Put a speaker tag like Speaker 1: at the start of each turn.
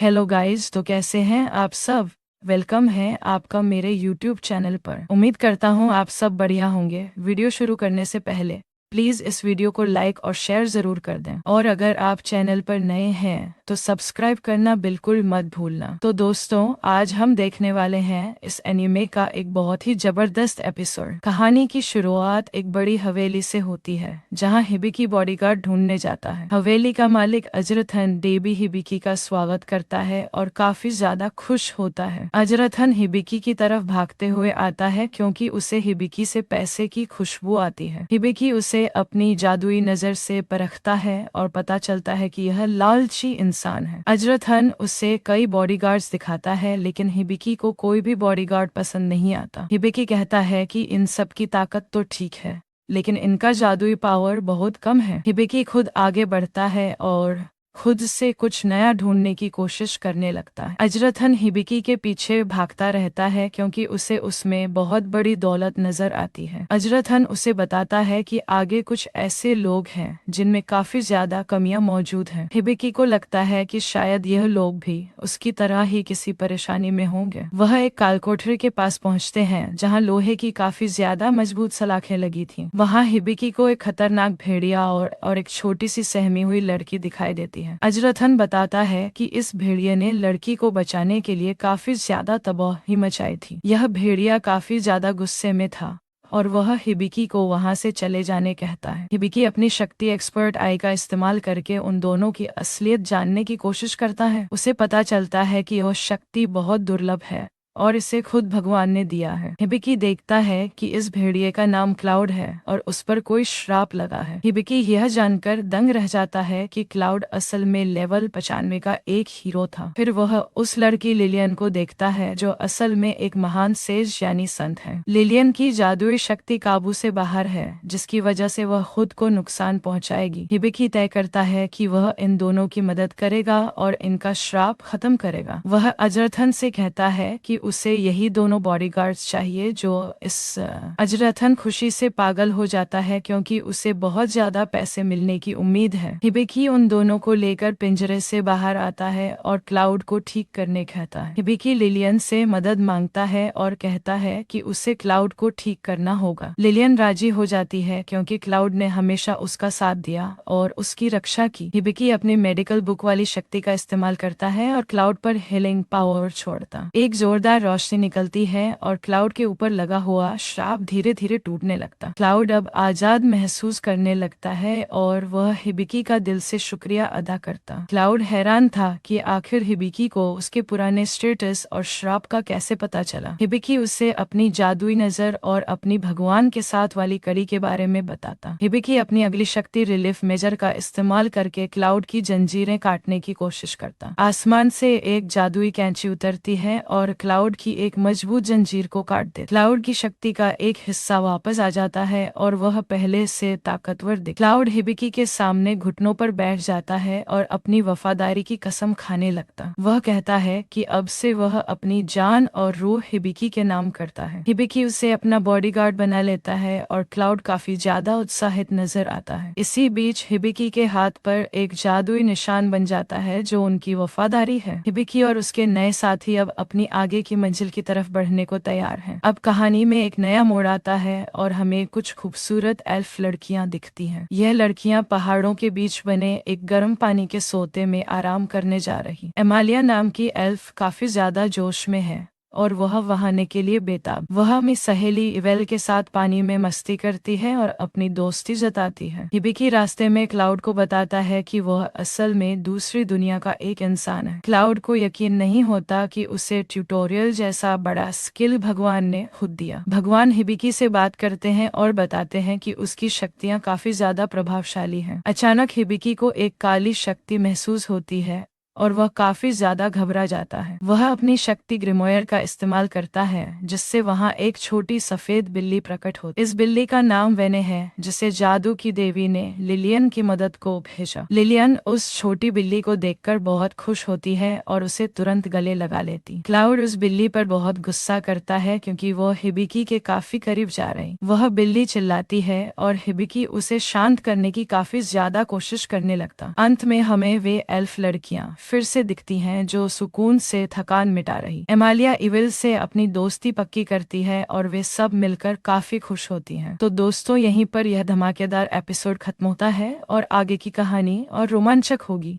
Speaker 1: Hello guys, तो कैसे हैं आप सब। वेलकम है आपका मेरे यूट्यूब चैनल पर। उम्मीद करता हूँ आप सब बढ़िया होंगे। वीडियो शुरू करने से पहले प्लीज़ इस वीडियो को लाइक और शेयर ज़रूर कर दें, और अगर आप चैनल पर नए हैं तो सब्सक्राइब करना बिल्कुल मत भूलना। तो दोस्तों, आज हम देखने वाले हैं इस एनिमे का एक बहुत ही जबरदस्त एपिसोड। कहानी की शुरुआत एक बड़ी हवेली से होती है, जहां हिबिकी बॉडीगार्ड ढूंढने जाता है। हवेली का मालिक अजरथन डेबी हिबिकी का स्वागत करता है और काफी ज्यादा खुश होता है। अजरथन हिबिकी की तरफ भागते हुए आता है क्योंकि उसे हिबिकी से पैसे की खुशबू आती है। हिबिकी उसे अपनी जादुई नजर से परखता है और पता चलता है कि यह लालची इंसान है। अजरथन उसे कई बॉडीगार्ड्स दिखाता है, लेकिन हिबिकी को कोई भी बॉडीगार्ड पसंद नहीं आता। हिबिकी कहता है कि इन सब की ताकत तो ठीक है, लेकिन इनका जादुई पावर बहुत कम है। हिबिकी खुद आगे बढ़ता है और खुद से कुछ नया ढूंढने की कोशिश करने लगता है। अजरथन हिबिकी के पीछे भागता रहता है क्योंकि उसे उसमें बहुत बड़ी दौलत नजर आती है। अजरथन उसे बताता है कि आगे कुछ ऐसे लोग हैं जिनमें काफी ज्यादा कमियां मौजूद हैं। हिबिकी को लगता है कि शायद यह लोग भी उसकी तरह ही किसी परेशानी में होंगे। वह एक कालकोठरी के पास पहुंचते हैं जहां लोहे की काफी ज्यादा मजबूत सलाखें लगी थी। वहां हिबिकी को एक खतरनाक भेड़िया और एक छोटी सी सहमी हुई लड़की दिखाई देती है। अजरथन बताता है कि इस भेड़िए ने लड़की को बचाने के लिए काफी ज्यादा तबाही मचाई थी। यह भेड़िया काफी ज्यादा गुस्से में था और वह हिबिकी को वहां से चले जाने कहता है। हिबिकी अपनी शक्ति एक्सपर्ट आई का इस्तेमाल करके उन दोनों की असलियत जानने की कोशिश करता है। उसे पता चलता है कि यह शक्ति बहुत दुर्लभ है और इसे खुद भगवान ने दिया है। हिबिकी देखता है कि इस भेड़िए का नाम क्लाउड है और उस पर कोई श्राप लगा है। हिबिकी यह जानकर दंग रह जाता है कि क्लाउड असल में लेवल 95 का एक हीरो था। फिर वह उस लड़की लिलियन को देखता है जो असल में एक महान सेज यानी संत है। लिलियन की जादुई शक्ति काबू से बाहर है, जिसकी वजह से वह खुद को नुकसान पहुंचाएगी। हिबिकी तय करता है कि वह इन दोनों की मदद करेगा और इनका श्राप खत्म करेगा। वह अजरथन से कहता है कि उसे यही दोनों बॉडीगार्ड्स चाहिए। अजरथन खुशी से पागल हो जाता है क्योंकि उसे बहुत ज्यादा पैसे मिलने की उम्मीद है। हिबिकी उन दोनों को लेकर पिंजरे से बाहर आता है और क्लाउड को ठीक करने कहता है। हिबिकी लिलियन से मदद मांगता है और कहता है कि उसे क्लाउड को ठीक करना होगा। लिलियन राजी हो जाती है क्योंकि क्लाउड ने हमेशा उसका साथ दिया और उसकी रक्षा की। हिबिकी अपनी मेडिकल बुक वाली शक्ति का इस्तेमाल करता है और क्लाउड पर हीलिंग पावर छोड़ता। एक जोरदार रोशनी निकलती है और क्लाउड के ऊपर लगा हुआ श्राप धीरे धीरे टूटने लगता। क्लाउड अब आजाद महसूस करने लगता है और वह हिबिकी का दिल से शुक्रिया अदा करता। क्लाउड हैरान था कि आखिर हिबिकी को उसके पुराने स्टेटस और श्राप का कैसे पता चला। हिबिकी उसे अपनी जादुई नजर और अपनी भगवान के साथ वाली कड़ी के बारे में बताता। हिबिकी अपनी अगली शक्ति रिलीफ मेजर का इस्तेमाल करके क्लाउड की जंजीरें काटने की कोशिश करता। आसमान से एक जादुई कैंची उतरती है और क्लाउड की एक मजबूत जंजीर को काट दे। क्लाउड की शक्ति का एक हिस्सा वापस आ जाता है और वह पहले से ताकतवर दिख। क्लाउड हिबिकी के सामने घुटनों पर बैठ जाता है और अपनी वफादारी की कसम खाने लगता। वह कहता है कि अब से वह अपनी जान और रूह हिबिकी के नाम करता है। हिबिकी उसे अपना बॉडीगार्ड बना लेता है और क्लाउड काफी ज्यादा उत्साहित नजर आता है। इसी बीच हिबिकी के हाथ पर एक जादुई निशान बन जाता है जो उनकी वफादारी है। हिबिकी और उसके नए साथी अब अपनी आगे की मंजिल की तरफ बढ़ने को तैयार हैं। अब कहानी में एक नया मोड़ आता है और हमें कुछ खूबसूरत एल्फ लड़कियां दिखती हैं। यह लड़कियां पहाड़ों के बीच बने एक गर्म पानी के सोते में आराम करने जा रही। एमालिया नाम की एल्फ काफी ज्यादा जोश में है और वह वहाने के लिए बेताब। वह अपनी सहेली इवेल के साथ पानी में मस्ती करती है और अपनी दोस्ती जताती है। हिबिकी रास्ते में क्लाउड को बताता है कि वह असल में दूसरी दुनिया का एक इंसान है। क्लाउड को यकीन नहीं होता कि उसे ट्यूटोरियल जैसा बड़ा स्किल भगवान ने खुद दिया। भगवान हिबिकी से बात करते हैं और बताते हैं कि उसकी शक्तियाँ काफी ज्यादा प्रभावशाली हैं। अचानक हिबिकी को एक काली शक्ति महसूस होती है और वह काफी ज्यादा घबरा जाता है। वह अपनी शक्ति ग्रिमोयर का इस्तेमाल करता है, जिससे वहां एक छोटी सफेद बिल्ली प्रकट होती। इस बिल्ली का नाम वेने है, जिसे जादू की देवी ने लिलियन की मदद को भेजा। लिलियन उस छोटी बिल्ली को देखकर बहुत खुश होती है और उसे तुरंत गले लगा लेती। क्लाउड उस बिल्ली पर बहुत गुस्सा करता है क्योंकि वह हिबिकी के काफी करीब जा रही। वह बिल्ली चिल्लाती है और हिबिकी उसे शांत करने की काफी ज्यादा कोशिश करने लगता। अंत में हमें वे एल्फ लड़कियां फिर से दिखती हैं जो सुकून से थकान मिटा रही। एमालिया इविल से अपनी दोस्ती पक्की करती है और वे सब मिलकर काफी खुश होती हैं। तो दोस्तों यहीं पर यह धमाकेदार एपिसोड खत्म होता है और आगे की कहानी और रोमांचक होगी।